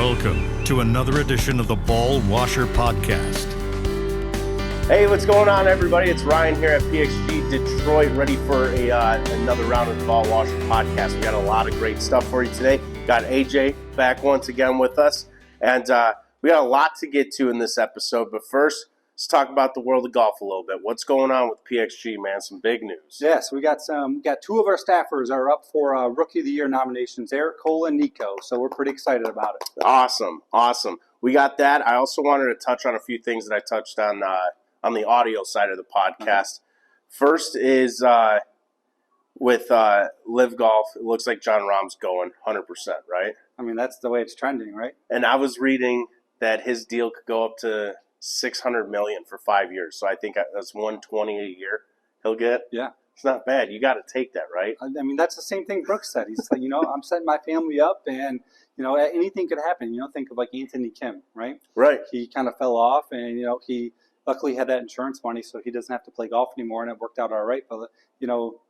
Welcome to another edition of the Ball Washer Podcast. Hey, what's going on, everybody? It's Ryan here at PXG Detroit, ready for another round of the Ball Washer Podcast. We got a lot of great stuff for you today. Got AJ back once again with us, and we got a lot to get to in this episode. But first, let's talk about the world of golf a little bit. What's going on with PXG, man? Some big news. Yes, we got two of our staffers are up for Rookie of the Year nominations, Eric Cole and Nico. So we're pretty excited about it. Awesome. We got that. I also wanted to touch on a few things that I touched on the audio side of the podcast. First is with Live Golf. It looks like John Rahm's going 100%, right? I mean, that's the way it's trending, right? And I was reading that his deal could go up to $600 million for 5 years. So I think that's $120 a year he'll get. Yeah. It's not bad. You got to take that, right? I mean, that's the same thing Brooks said. He's like, I'm setting my family up and, anything could happen. Think of like Anthony Kim, right? Right. He kind of fell off and, he luckily had that insurance money so he doesn't have to play golf anymore, and it worked out all right. But,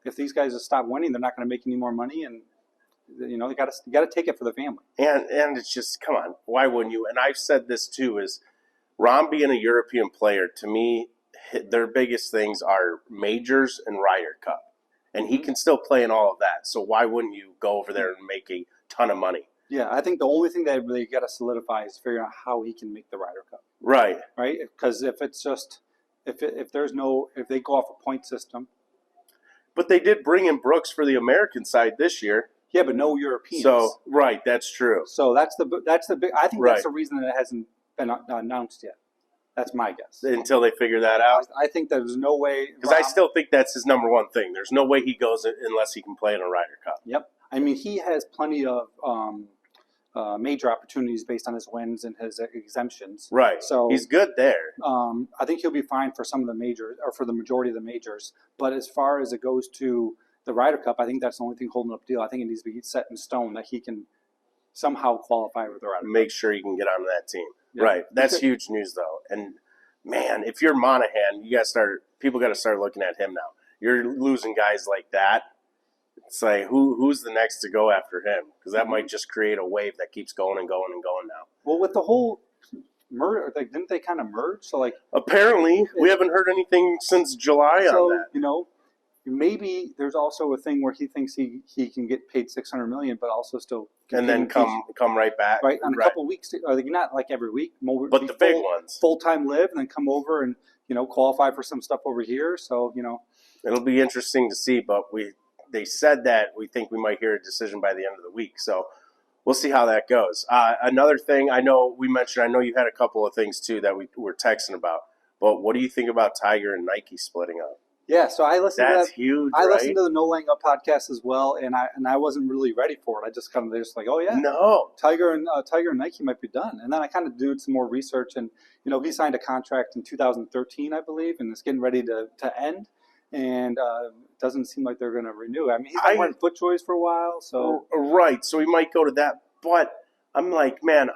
if these guys just stop winning, they're not going to make any more money, and, you got to take it for the family. And it's just, come on, why wouldn't you? And I've said this too, is Rahm being a European player, to me, their biggest things are majors and Ryder Cup. And he can still play in all of that. So why wouldn't you go over there and make a ton of money? Yeah, I think the only thing that really got to solidify is figuring out how he can make the Ryder Cup. Right. Right? Because if it's just, if they go off a point system. But they did bring in Brooks for the American side this year. Yeah, but no Europeans. So, right, that's true. So that's the big, I think Right. that's the reason that it hasn't been announced yet. That's my guess. Until they figure that out. I think there's no way. Because I still think that's his number one thing. There's no way he goes unless he can play in a Ryder Cup. Yep. I mean, he has plenty of major opportunities based on his wins and his exemptions. Right. So he's good there. I think he'll be fine for some of the majors, or for the majority of the majors. But as far as it goes to the Ryder Cup, I think that's the only thing holding up the deal. I think it needs to be set in stone that he can somehow qualify for the Ryder Cup. Make sure he can get on that team. Yeah. Right. That's huge news, though. And, man, if you're Monahan, people got to start looking at him now. You're losing guys like that. It's like, who's the next to go after him? Because that might just create a wave that keeps going and going and going now. Well, with the whole merge, didn't they kind of merge? So, apparently, we haven't heard anything since July on that. Maybe there's also a thing where he thinks he can get paid $600 million, but also still and then come right back, right, on a couple of weeks. Not like every week, but the big ones, full-time live, and then come over and qualify for some stuff over here. So it'll be interesting to see. But they said that we think we might hear a decision by the end of the week. So we'll see how that goes. Another thing I know you had a couple of things too that we were texting about. But what do you think about Tiger and Nike splitting up? Yeah, so I listened to that. That's huge, I right? listened to the No Laying Up podcast as well, and I wasn't really ready for it. I just kind of like, oh yeah, no, Tiger and Nike might be done. And then I kind of did some more research, and he signed a contract in 2013, I believe, and it's getting ready to end. And it doesn't seem like they're going to renew. I mean, he's been wearing FootJoys for a while, so right. So we might go to that, but I'm like, man,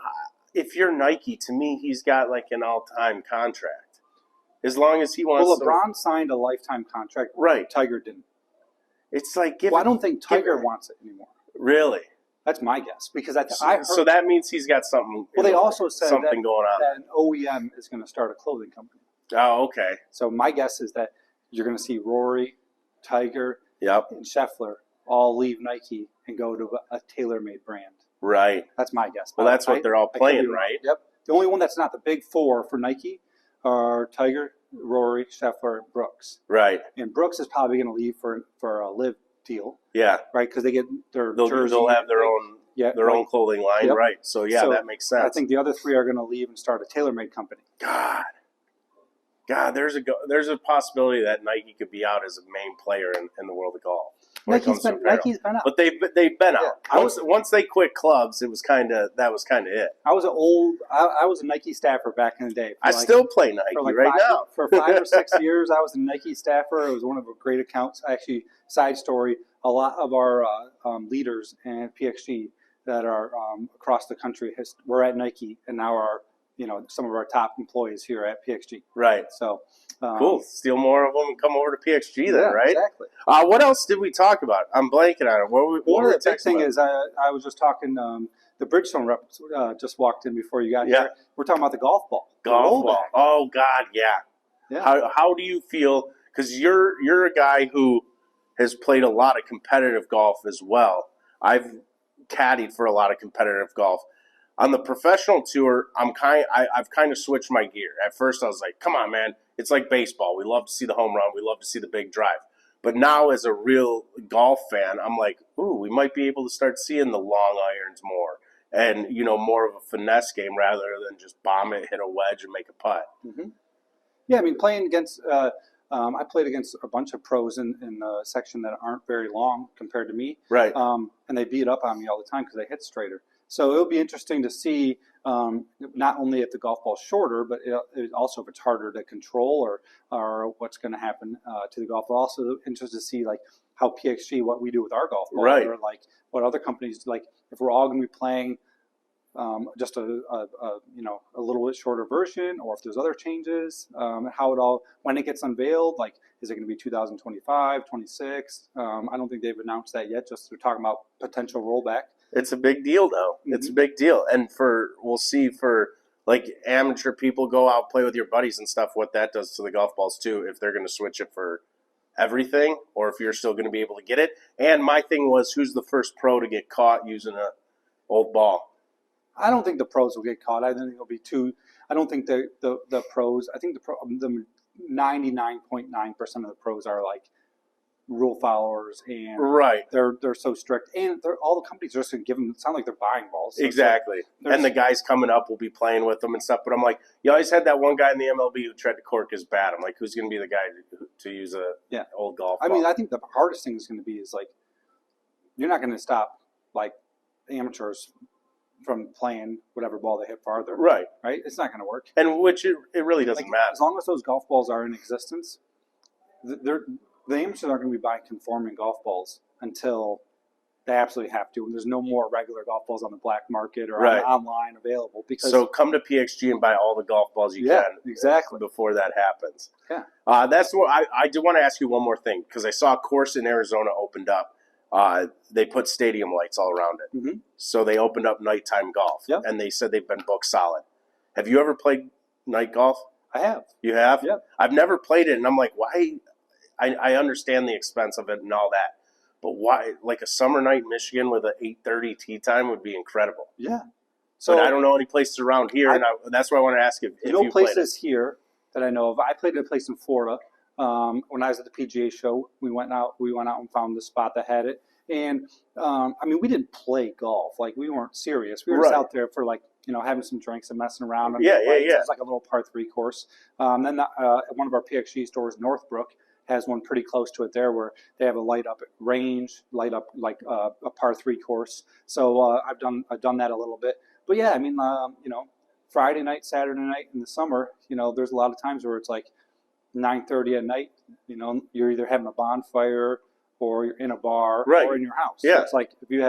if you're Nike, to me, he's got like an all-time contract. As long as he wants. Well, LeBron signed a lifetime contract. Right. Tiger didn't. It's like I don't think Tiger wants it anymore. Really? That's my guess, because I heard. So that means he's got something. Well, they also said something going on. That an OEM is going to start a clothing company. Oh, okay. So my guess is that you're going to see Rory, Tiger, yep, and Scheffler all leave Nike and go to a tailor-made brand. Right. That's my guess. Well, that's what they're all playing, right? Yep. The only one that's not the big four for Nike are Tiger, Rory, Scheffler, and Brooks. Right. And Brooks is probably going to leave for a live deal. Yeah. Right, because they get their jersey. They'll have their own clothing line, yep. Right? So that makes sense. I think the other three are going to leave and start a tailor-made company. God, there's a possibility that Nike could be out as a main player in the world of golf. Nike's been out, but they've been out. Once they quit clubs, that was kind of it. I was a Nike staffer back in the day. I still play Nike now. For 5 or 6 years, I was a Nike staffer. It was one of our great accounts. Actually, side story: a lot of our leaders at PXG that are across the country were at Nike, and now are some of our top employees here at PXG. Right. So Cool. Steal more of them and come over to PXG then, Yeah, right? exactly. What else did we talk about? I'm blanking on it. What One were of we the big texting thing about? is I was just talking. The Bridgestone rep just walked in before you got Yeah. here. We're talking about the golf ball. The Golf ball. rollback. Oh God, yeah. Yeah. How do you feel? Because you're a guy who has played a lot of competitive golf as well. I've caddied for a lot of competitive golf. On the professional tour, I've kind of switched my gear. At first, I was like, "Come on, man! It's like baseball. We love to see the home run. We love to see the big drive." But now, as a real golf fan, I'm like, "Ooh, we might be able to start seeing the long irons more, and more of a finesse game rather than just bomb it, hit a wedge, and make a putt." Mm-hmm. Yeah, I mean, playing against, I played against a bunch of pros in the section that aren't very long compared to me. Right. And they beat up on me all the time because they hit straighter. So it'll be interesting to see not only if the golf ball's shorter, but also if it's harder to control or what's going to happen to the golf ball. Also interested to see like how PXG, what we do with our golf ball, Right. or like what other companies, like if we're all going to be playing just a little bit shorter version, or if there's other changes, how it all, when it gets unveiled, like is it going to be 2025, 26? I don't think they've announced that yet. Just they're talking about potential rollback. It's a big deal, though. Mm-hmm. It's a big deal, and we'll see for like amateur people go out play with your buddies and stuff. What that does to the golf balls too, if they're going to switch it for everything, or if you're still going to be able to get it. And my thing was, who's the first pro to get caught using a old ball? I don't think the pros will get caught. I think it'll be I don't think the pros. I think the 99.9% of the pros are like rule followers, and right. They're so strict, and all the companies are just going to give them. It sounds like they're buying balls. So exactly. And the guys coming up will be playing with them and stuff. But I'm like, you always had that one guy in the MLB who tried to cork his bat. I'm like, who's going to be the guy to use a old golf ball? I mean, I think the hardest thing is going to be is like you're not going to stop like amateurs from playing whatever ball they hit farther. Right. Right? It's not going to work. And which it really doesn't matter. As long as those golf balls are in existence, the amateurs aren't going to be buying conforming golf balls until they absolutely have to. And there's no more regular golf balls on the black market or online available. So come to PXG and buy all the golf balls you can. Exactly. Before that happens. Yeah. That's what I do want to ask you one more thing, because I saw a course in Arizona opened up. They put stadium lights all around it. Mm-hmm. So they opened up nighttime golf. Yep. And they said they've been booked solid. Have you ever played night golf? I have. You have? Yep. I've never played it, and I'm like, why? I understand the expense of it and all that, but why? Like a summer night in Michigan with an 8:30 tee time would be incredible. Yeah. So I don't know any places around here, and that's why I want to ask if you places here that I know of. I played at a place in Florida. When I was at the PGA show, we went out and found the spot that had it. And I mean, we didn't play golf. Like, we weren't serious. We were just out there for like, having some drinks and messing around. Yeah. It's like a little par 3 course. Then one of our PXG stores, Northbrook, has one pretty close to it there where they have a light up range, light up like a par 3 course. So I've done that a little bit. But yeah, I mean, Friday night, Saturday night in the summer, there's a lot of times where it's like 9:30 at night. You're either having a bonfire or you're in a bar or in your house. Yeah. So it's like if you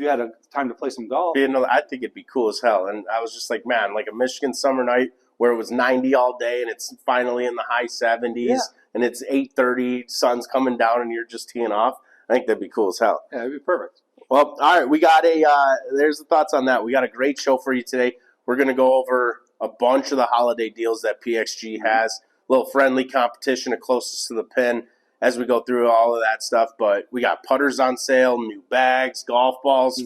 had a time to play some golf. I think it'd be cool as hell. And I was just like, man, like a Michigan summer night where it was 90 all day and it's finally in the high 70s and it's 8:30, sun's coming down and you're just teeing off. I think that'd be cool as hell. Yeah, it'd be perfect. Well, all right, we got there's the thoughts on that. We got a great show for you today. We're going to go over a bunch of the holiday deals that PXG has, a little friendly competition, a closest to the pin as we go through all of that stuff. But we got putters on sale, new bags, golf balls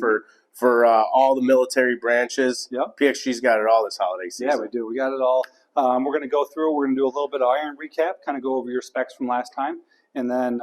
for all the military branches. Yep. PXG's got it all this holiday season. Yeah, we do. We got it all. We're going to go through. We're going to do a little bit of iron recap, kind of go over your specs from last time. And then,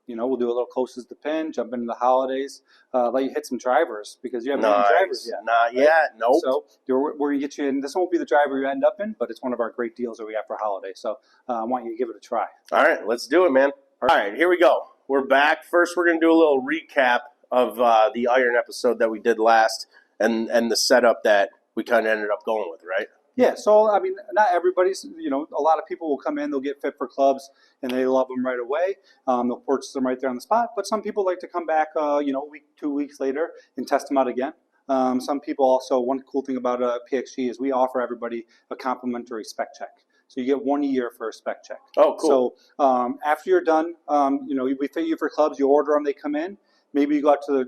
we'll do a little closest to the pin, jump into the holidays, let you hit some drivers because you haven't hit any drivers yet. Not yet. Nope. So we're going to get you in. This won't be the driver you end up in, but it's one of our great deals that we have for holiday. So I want you to give it a try. All right, let's do it, man. All right, here we go. We're back. First, we're going to do a little recap of the iron episode that we did last and the setup that we kind of ended up going with, right? Yeah, so, I mean, not everybody's, a lot of people will come in, they'll get fit for clubs, and they love them right away. They'll purchase them right there on the spot. But some people like to come back, a week, 2 weeks later and test them out again. Some people also, one cool thing about PXG is we offer everybody a complimentary spec check. So you get 1 year for a spec check. Oh, cool. So after you're done, we fit you for clubs. You order them, they come in. Maybe you go out to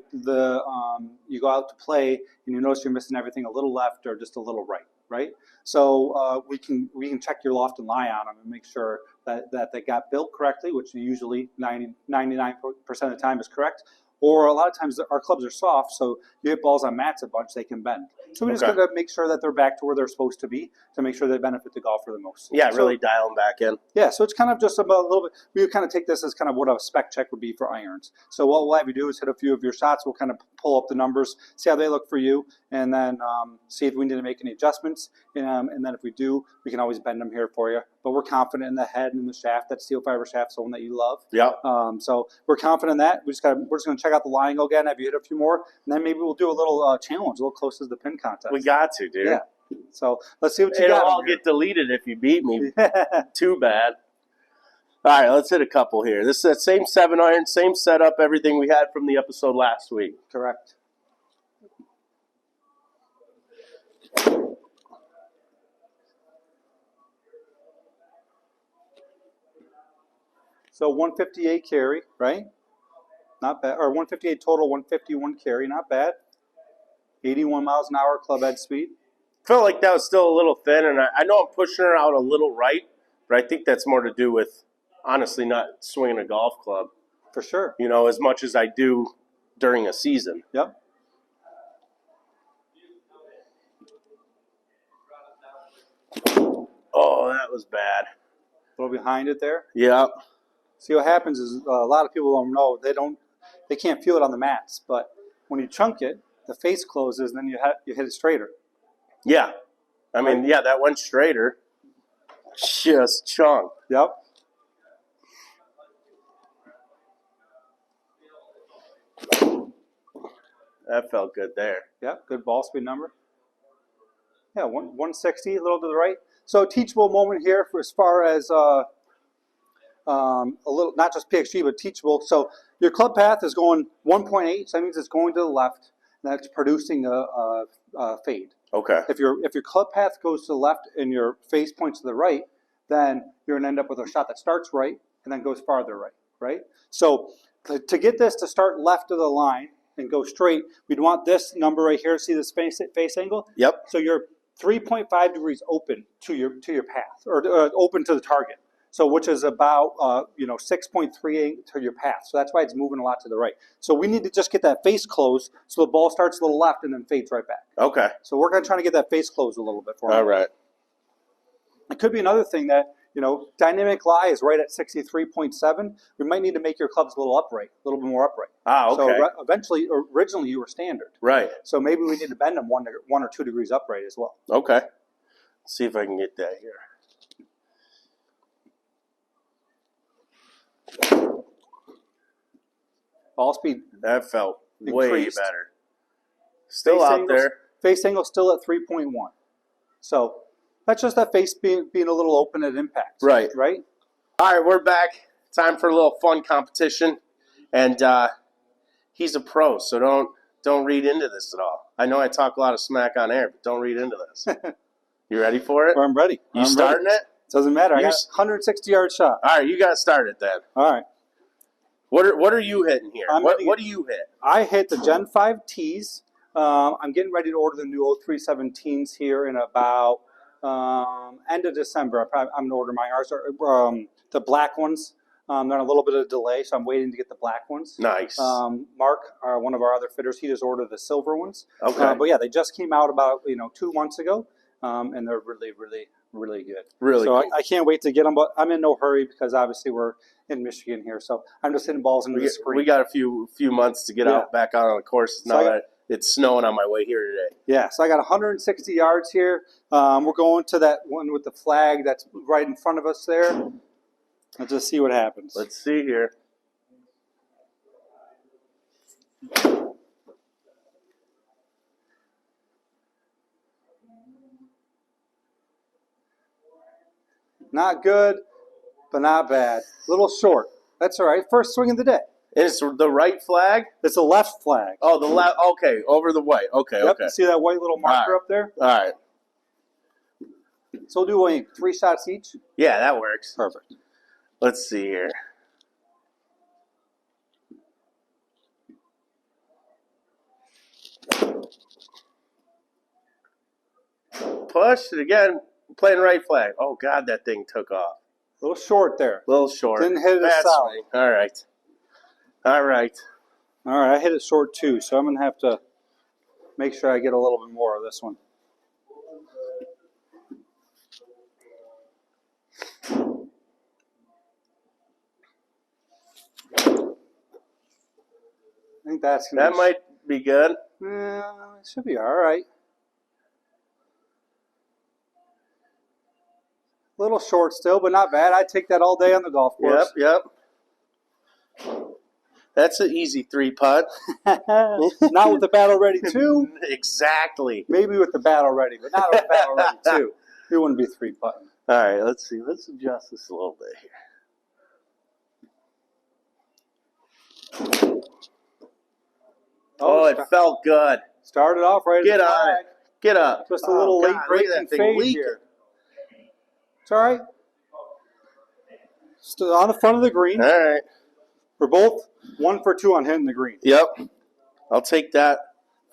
you go out to play and you notice you're missing everything a little left or just a little right? So we can check your loft and lie on them and make sure that they got built correctly, which usually 99% of the time is correct. Or a lot of times our clubs are soft, so you hit balls on mats a bunch, they can bend. So we just got to make sure that they're back to where they're supposed to be to make sure they benefit the golfer the most. Yeah, really dial them back in. Yeah, so it's kind of just about a little bit. We kind of take this as kind of what a spec check would be for irons. So what we'll have you do is hit a few of your shots. We'll kind of pull up the numbers, see how they look for you, and then see if we need to make any adjustments. And then if we do, we can always bend them here for you. But we're confident in the head and the shaft. That steel fiber shaft's the one that you love. Yeah. So we're confident in that. We're just going to check out the line again. Have you hit a few more? And then maybe we'll do a little challenge, a little close to the pin contest. We got to, dude. Yeah. So let's see what you It'll got. It'll all get deleted if you beat me. Too bad. All right, let's hit a couple here. This is that same 7-iron, same setup, everything we had from the episode last week. Correct. So 158 carry, right? Not bad. Or 158 total, 151 carry, not bad. 81 miles an hour club head speed. Felt like that was still a little thin, and I know I'm pushing her out a little right, but I think that's more to do with, honestly, not swinging a golf club. For sure. You know, as much as I do during a season. Yep. Oh, that was bad. A little behind it there. Yeah. See, what happens is a lot of people don't know. They can't feel it on the mats, but when you chunk it, the face closes, and then you hit it straighter. Yeah. I mean, yeah, that went straighter. Just chunk. Yep. That felt good there. Yep, good ball speed number. Yeah, 160, a little to the right. So teachable moment here for as far as a little, not just PXG, but teachable. So your club path is going 1.8, so that means it's going to the left. And that's producing a fade. Okay. If your club path goes to the left and your face points to the right, then you're going to end up with a shot that starts right and then goes farther right? So to get this to start left of the line and go straight, we'd want this number right here. See this face angle? Yep. So you're 3.5 degrees open to your path, or open to the target. So which is about 6.38 to your path. So that's why it's moving a lot to the right. So we need to just get that face closed so the ball starts a little left and then fades right back. Okay. So we're going to try to get that face closed a little bit for All right. It could be another thing that, dynamic lie is right at 63.7. We might need to make your clubs a little bit more upright. Ah, okay. So originally you were standard. Right. So maybe we need to bend them 1 or 2 degrees upright as well. Okay. Let's see if I can get that here. Ball speed. That felt Increased. way better. Still Face out angles, there. Face angle still at 3.1. So that's just that face being a little open at impact. Right. Right? All right, we're back. Time for a little fun competition. And he's a pro, so don't read into this at all. I know I talk a lot of smack on air, but don't read into this. You ready for it? I'm ready. You starting it? Doesn't matter. I got 160-yard shot. All right, you got to start it then. All right. What are you hitting here? What do you hit? I hit the Gen 5 Ts. I'm getting ready to order the new 0317s here in about end of December. I'm going to order mine. Ours are the black ones. They're on a little bit of a delay, so I'm waiting to get the black ones. Nice. Mark, one of our other fitters, he just ordered the silver ones. Okay. But yeah, they just came out about 2 months ago, and they're really, really, really good. Really so cool. I can't wait to get them, but I'm in no hurry because obviously we're in Michigan here, so I'm just hitting balls into the screen. We got a few months to get back out on the course now that it's snowing on my way here today. Yeah, so I got 160 yards here. We're going to that one with the flag that's right in front of us there. Let's just see what happens. Let's see here. Not good, but not bad. A little short. That's all right. First swing of the day. It's the right flag? It's a left flag. Oh, the left. Okay, over the white. Okay, Yep. okay. See that white little marker up there? All right. So we'll do 3 shots each? Yeah, that works. Perfect. Let's see here. Push it again. Playing right flag. Oh, God, that thing took off. A little short there. A little short. Didn't hit it That's solid. right. All right. All right. All right, I hit it short too, so I'm going to have to make sure I get a little bit more of this one. I think that's going to That might be good. it should be all right. A little short still, but not bad. I'd take that all day on the golf course. Yep. That's an easy 3-putt. Not with the battle ready 2. Exactly. Maybe with the battle ready, but not with the battle ready 2. It wouldn't be 3-putting. All right, let's see. Let's adjust this a little bit here. Oh, it felt good. Started off right. Get on it. Get up. Just a little late breaking fade leaking here. It's all right. Still on the front of the green. All right. We're both 1 for 2 on hitting the green. Yep. I'll take that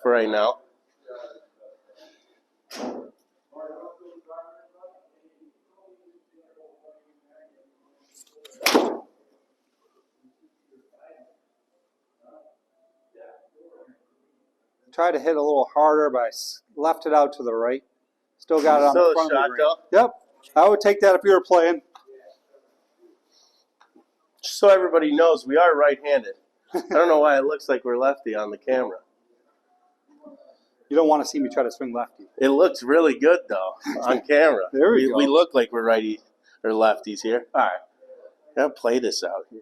for right now. Tried to hit a little harder, but I left it out to the right. Still got it on Still the front a of shot, the green. though? Yep. I would take that if you were playing. Just so everybody knows, we are right-handed. I don't know why it looks like we're lefty on the camera. You don't want to see me try to swing lefty. It looks really good, though, on camera. There we go. We look like we're righty or lefties here. All right. Gotta play this out here.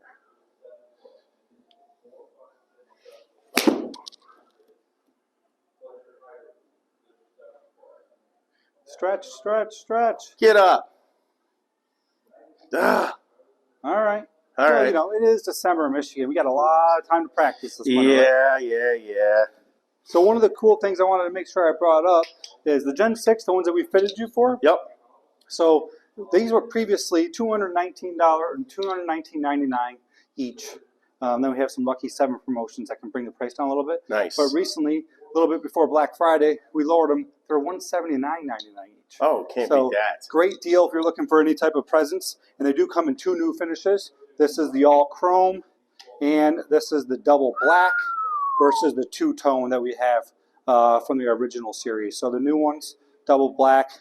Stretch, stretch, stretch. Get up. Ah. All right. All right. You know, it is December in Michigan. We got a lot of time to practice this winter. Yeah. So one of the cool things I wanted to make sure I brought up is the Gen 6, the ones that we fitted you for. Yep. So these were previously $219 and $219.99 each. Then we have some Lucky 7 promotions that can bring the price down a little bit. Nice. But recently, a little bit before Black Friday, we lowered them. They're $179.99 each. Oh, can't So beat that. great deal if you're looking for any type of presents. And they do come in 2 new finishes. This is the all chrome, and this is the double black versus the 2-tone that we have from the original series. So the new ones, double black,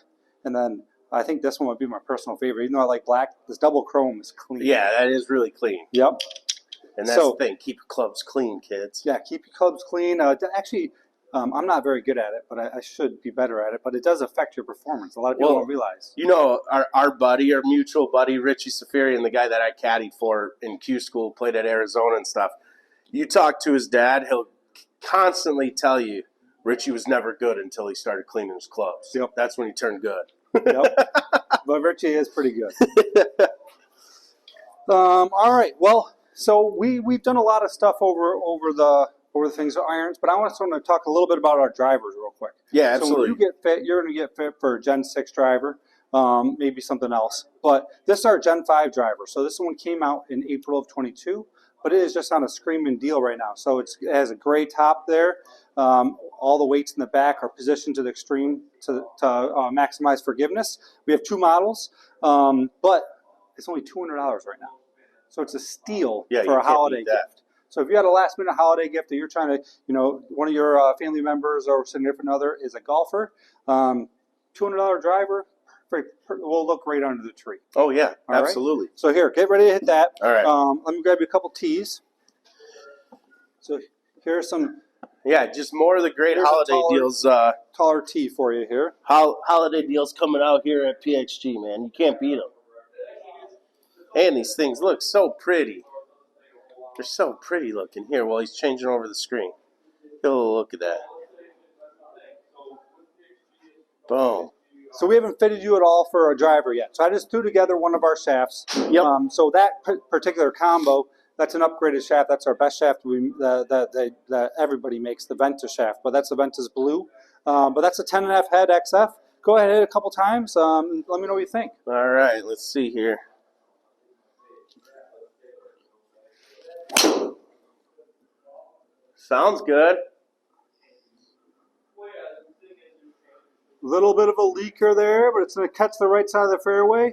and then I think this one would be my personal favorite. Even though I like black, this double chrome is clean. Yeah, that is really clean. Yep. And that's the thing. Keep your clubs clean, kids. Yeah, keep your clubs clean. Actually, I'm not very good at it, but I should be better at it. But it does affect your performance. A lot of people don't realize. You know, our buddy, our mutual buddy, Richie Safarian, the guy that I caddied for in Q school, played at Arizona and stuff. You talk to his dad, he'll constantly tell you Richie was never good until he started cleaning his clubs. Yep. That's when he turned good. Yep. But Richie is pretty good. All right. Well, so we've done a lot of stuff over the things of irons, but I want to talk a little bit about our drivers real quick. Yeah, absolutely. So when you get fit, you're going to get fit for a Gen 6 driver, maybe something else. But this is our Gen 5 driver. So this one came out in April of 22, but it is just on a screaming deal right now. So it has a gray top there. All the weights in the back are positioned to the extreme to maximize forgiveness. We have 2 models, but it's only $200 right now. So it's a steal for a holiday gift. So if you had a last-minute holiday gift that you're trying to, one of your family members or significant other is a golfer, $200 driver will look great under the tree. Oh, yeah, All absolutely. Right? So here, get ready to hit that. All right. Let me grab you a couple tees. So here's some... Yeah, just more of the great holiday deals. Taller tee for you here. Holiday deals coming out here at PXG, man. You can't beat them. And these things look so pretty. They're so pretty looking. Here, while he's changing over the screen. Get a little look at that. Boom. So we haven't fitted you at all for a driver yet. So I just threw together one of our shafts. Yep. So that particular combo, that's an upgraded shaft. That's our best shaft that everybody makes, the Ventus shaft. But that's the Ventus Blue. But that's a 10.5 head XF. go ahead and hit it a couple times. Let me know what you think. All right, let's see here. Sounds good. Little bit of a leaker there, but it's going to catch the right side of the fairway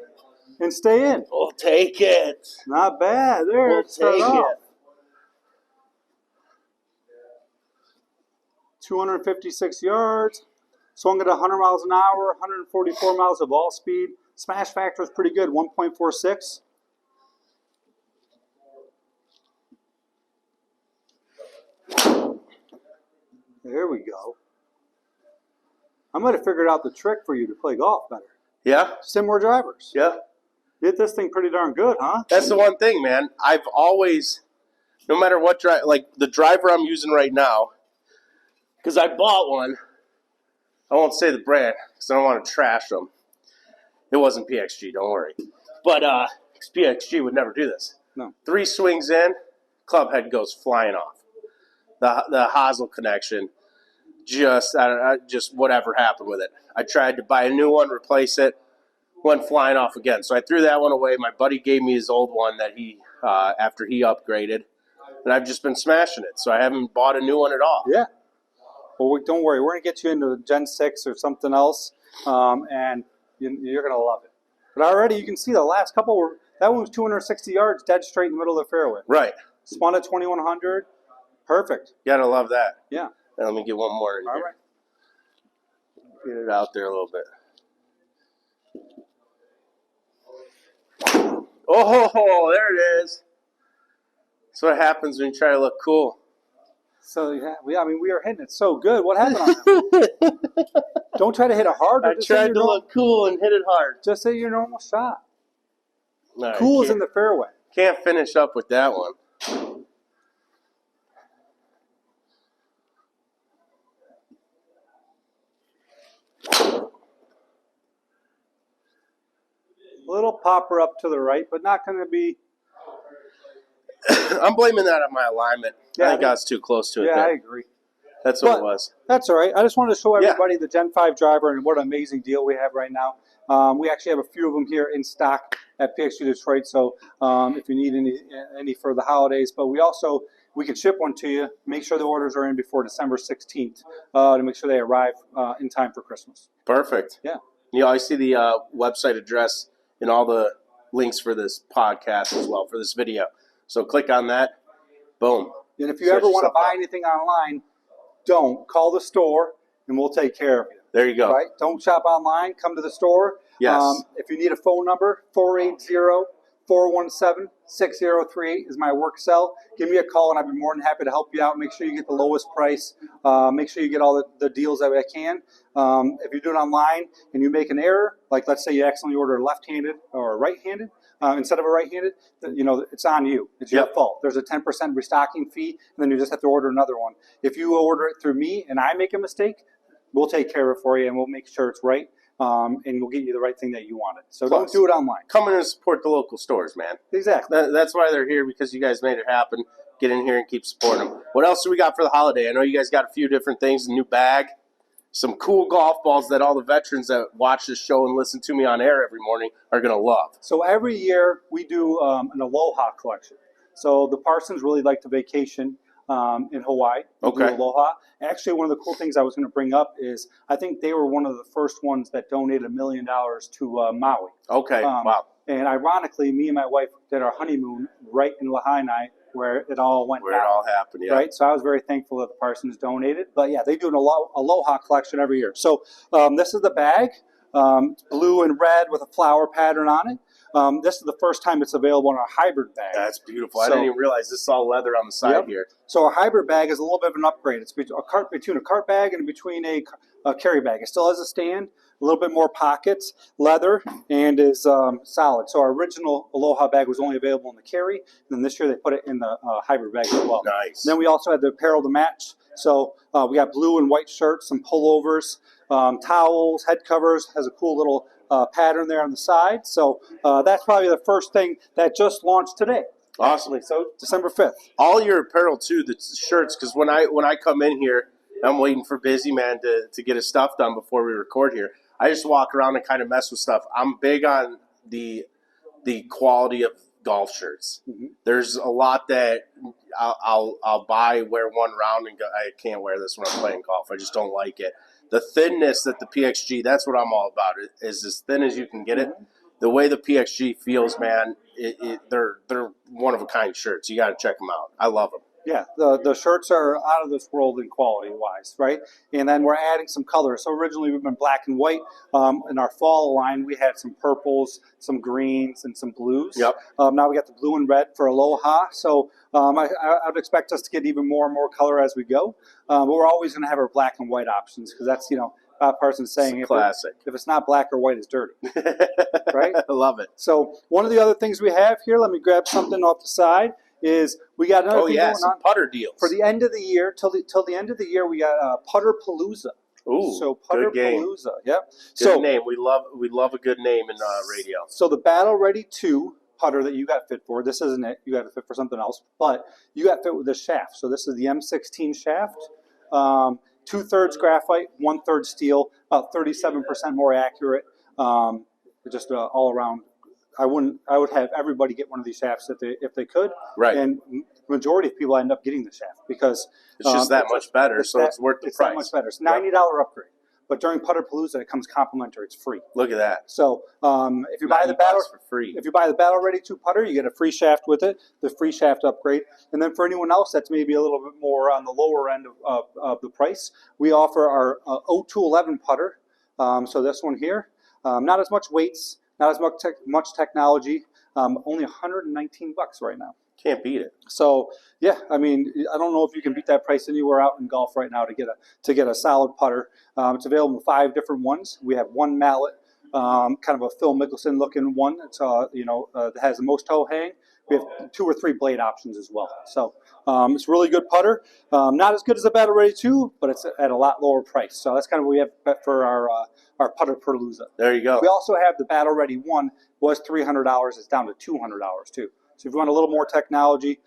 and stay in. We'll take it. Not bad. There, We'll start take off. it. 256 yards. Swung at 100 miles an hour, 144 miles of ball speed. Smash factor is pretty good, 1.46. There we go. I might have figured out the trick for you to play golf better. Yeah? Send more drivers. Yeah. You hit this thing pretty darn good, huh? That's the one thing, man. I've always, no matter what drive, like the driver I'm using right now, because I bought one. I won't say the brand because I don't want to trash them. It wasn't PXG, don't worry. But PXG would never do this. No. 3 swings in, club head goes flying off. The hosel connection, just whatever happened with it. I tried to buy a new one, replace it, went flying off again. So I threw that one away. My buddy gave me his old one that he after he upgraded, and I've just been smashing it. So I haven't bought a new one at all. Yeah. Well, don't worry. We're going to get you into Gen 6 or something else, and you're going to love it. But already you can see the last couple, that one was 260 yards, dead straight in the middle of the fairway. Right. Spun at 2,100. Perfect. You gotta love that. Yeah. And let me get one more in All here. right. Get it out there a little bit. Oh, there it is. That's what happens when you try to look cool. So, yeah, we are hitting it so good. What happened on that? Don't try to hit it hard. I tried to look cool and hit it hard. Just say your normal shot. Right, Cool is in the fairway. Can't finish up with that one. Little popper up to the right, but not going to be. I'm blaming that on my alignment. Yeah, I think I was too close to it Yeah, there. I agree. That's what it was. That's all right. I just wanted to show everybody the Gen 5 driver and what an amazing deal we have right now. We actually have a few of them here in stock at PXG Detroit, so if you need any for the holidays. But we can ship one to you. Make sure the orders are in before December 16th to make sure they arrive in time for Christmas. Perfect. Yeah. I see the website address and all the links for this podcast as well, for this video. So click on that. Boom. And if you ever want to buy anything online, don't. Call the store, and we'll take care of you. There you go. Right? Don't shop online. Come to the store. Yes. If you need a phone number, 480-417-6038 is my work cell. Give me a call, and I'd be more than happy to help you out. Make sure you get the lowest price. Make sure you get all the deals that I can. If you do it online and you make an error, like let's say you accidentally order left-handed or right-handed, instead of a right-handed, it's on you. It's your fault. There's a 10% restocking fee, and then you just have to order another one. If you order it through me and I make a mistake, we'll take care of it for you, and we'll make sure it's right, and we'll get you the right thing that you wanted. So don't do it online. Come in and support the local stores, man. Exactly. That's why they're here, because you guys made it happen. Get in here and keep supporting them. What else do we got for the holiday? I know you guys got a few different things, a new bag, some cool golf balls that all the veterans that watch this show and listen to me on air every morning are going to love. So every year we do an Aloha collection. So the Parsons really like to vacation in Hawaii. Okay. Do Aloha. Actually, one of the cool things I was going to bring up is I think they were one of the first ones that donated $1 million to Maui. Okay, wow. And ironically, me and my wife did our honeymoon right in Lahainai, where it all went down. Where it all happened, yeah. Right, so I was very thankful that the Parsons donated. But yeah, they do an Aloha collection every year. So this is the bag. It's blue and red with a flower pattern on it. This is the first time it's available in our hybrid bag. That's beautiful. I didn't even realize this is all leather on the side here. So our hybrid bag is a little bit of an upgrade. It's between a cart bag and between a carry bag. It still has a stand, a little bit more pockets, leather, and is solid. So our original Aloha bag was only available in the carry, and then this year they put it in the hybrid bag as well. Nice. And then we also had the apparel to match. So we got blue and white shirts, some pullovers, towels, head covers, has a cool little pattern there on the side. So that's probably the first thing that just launched today. Awesome. So December 5th. All your apparel too, the shirts, because when I come in here, I'm waiting for Busy Man to get his stuff done before we record here. I just walk around and kind of mess with stuff. I'm big on the quality of golf shirts. Mm-hmm. There's a lot that I'll buy, wear one round, and go, I can't wear this when I'm playing golf. I just don't like it. The thinness that the PXG, that's what I'm all about. It is as thin as you can get it. The way the PXG feels, man, they're one of a kind shirts. You got to check them out. I love them. Yeah, the shirts are out of this world in quality-wise, right? And then we're adding some colors. So originally we've been black and white. In our fall line, we had some purples, some greens, and some blues. Yep. Now we got the blue and red for Aloha. So I would expect us to get even more and more color as we go. But we're always going to have our black and white options because that's, Bob Parsons saying It's a classic. If it's not black or white, it's dirty, right? I love it. So one of the other things we have here, let me grab something off the side, is we got another thing going some on putter deals. for the end of the year. Till the end of the year, we got Putter Palooza. Ooh, so Putter good game. Palooza, yep. Good name. We love a good name in radio. So the Battle Ready 2 putter that you got fit for, this isn't it. You got it fit for something else, but you got fit with this shaft. So this is the M16 shaft. 2/3 graphite, 1/3 steel, about 37% more accurate. Just all around. I would have everybody get one of these shafts if they could. Right. And majority of people end up getting the shaft because it's just that much better, so it's worth the price. That much better. It's $90 upgrade. But during Putter Palooza, it comes complimentary. It's free. Look at that. So if you buy the Battle for free, if you buy the Battle Ready 2 putter, you get a free shaft with it, the free shaft upgrade. And then for anyone else that's maybe a little bit more on the lower end of the price, we offer our 0211 putter. So this one here, not as much weights, not as much technology, only $119 right now. Can't beat it. So yeah, I mean, I don't know if you can beat that price anywhere out in golf right now to get a solid putter. It's available in 5 different ones. We have one mallet, kind of a Phil Mickelson looking one. It's that has the most toe hang. We have 2 or 3 blade options as well. So it's a really good putter. Not as good as the Battle Ready 2, but it's at a lot lower price. So that's kind of what we have for our Putter Palooza. There you go. We also have the Battle Ready 1, was $300. It's down to $200 too. So if you want a little more technology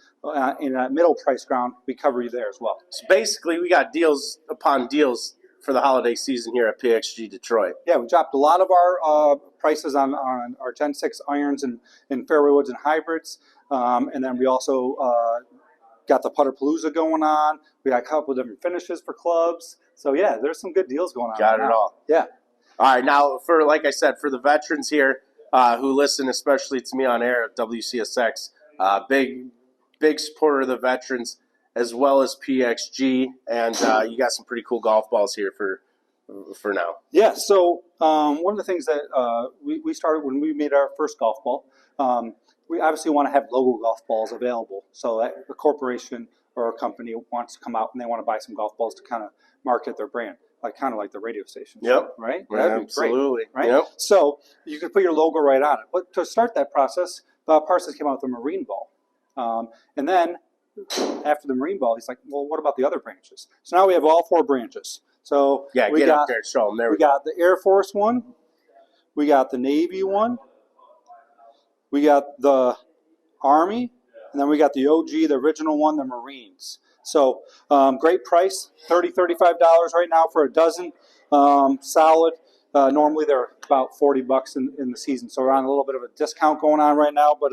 in a middle price ground, we cover you there as well. So basically, we got deals upon deals for the holiday season here at PXG Detroit. Yeah, we dropped a lot of our prices on our Gen 6 irons and fairway woods and hybrids. And then we also got the Putter Palooza going on. We got a couple of different finishes for clubs. So yeah, there's some good deals going on. Got it all. Yeah. All right, now like I said, for the veterans here who listen, especially to me on air at WCSX, big supporter of the veterans as well as PXG, and you got some pretty cool golf balls here for now. Yeah. So one of the things that we started when we made our first golf ball. We obviously want to have logo golf balls available so that a corporation or a company wants to come out and they want to buy some golf balls to kind of market their brand, kind of like the radio station. Yep. Right? That'd be absolutely. Great, right? Yep. So you can put your logo right on it. But to start that process, Parsons came out with a marine ball. And then after the marine ball, he's like, well, what about the other branches? So now we have all 4 branches. So yeah, get up there and show them. There we got the Air Force one. We got the Navy one. We got the Army, and then we got the OG, the original one, the Marines. So great price, $30, $35 right now for a dozen. Solid. Normally they're about $40 in the season, so we're on a little bit of a discount going on right now. But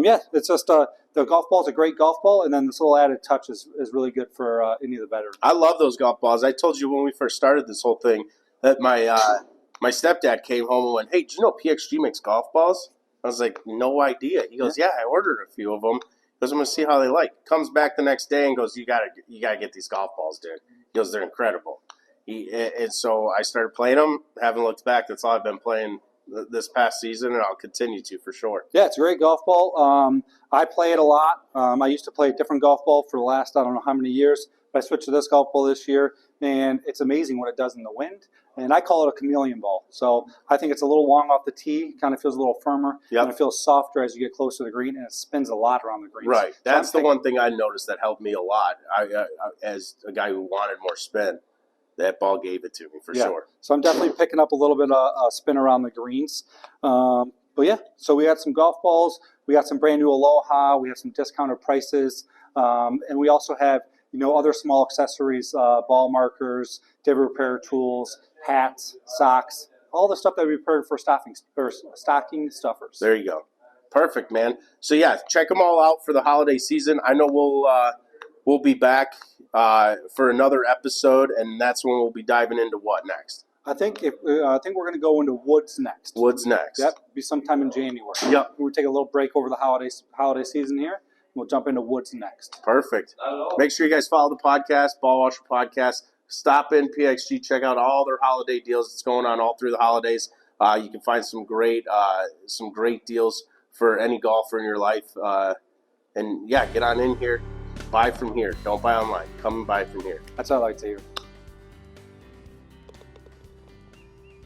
yeah, it's just the golf ball is a great golf ball, and then this little added touch is really good for any of the veterans. I love those golf balls. I told you when we first started this whole thing that my stepdad came home and went, "Hey, do you know PXG makes golf balls?" I was like, no idea. He goes, yeah, I ordered a few of them. He goes, I'm going to see how they like. Comes back the next day and goes, you gotta get these golf balls, dude. He goes, they're incredible. And so I started playing them. Haven't looked back. That's all I've been playing this past season, and I'll continue to for sure. Yeah, it's a great golf ball. I play it a lot. I used to play a different golf ball for the last, I don't know how many years. But I switched to this golf ball this year, and it's amazing what it does in the wind. And I call it a chameleon ball. So I think it's a little long off the tee, kind of feels a little firmer, and it feels softer as you get closer to the green, and it spins a lot around the green. Right. That's the one thing I noticed that helped me a lot. I as a guy who wanted more spin, that ball gave it to me for sure. So I'm definitely picking up a little bit of spin around the greens. But yeah, so we got some golf balls. We got some brand new Aloha. We have some discounted prices. And we also have, other small accessories, ball markers, table repair tools, hats, socks, all the stuff that we prepared for stocking stuffers. There you go. Perfect, man. So yeah, check them all out for the holiday season. I know we'll be back for another episode, and that's when we'll be diving into what next. I think we're going to go into woods next. Woods next. Yep, be sometime in January. Yep. We'll take a little break over the holiday season here. We'll jump into woods next. Perfect. Make sure you guys follow the podcast, Ball Washer Podcast. Stop in PXG. Check out all their holiday deals that's going on all through the holidays. You can find some great deals for any golfer in your life. And yeah, get on in here. Buy from here. Don't buy online. Come and buy from here. That's what I like to hear.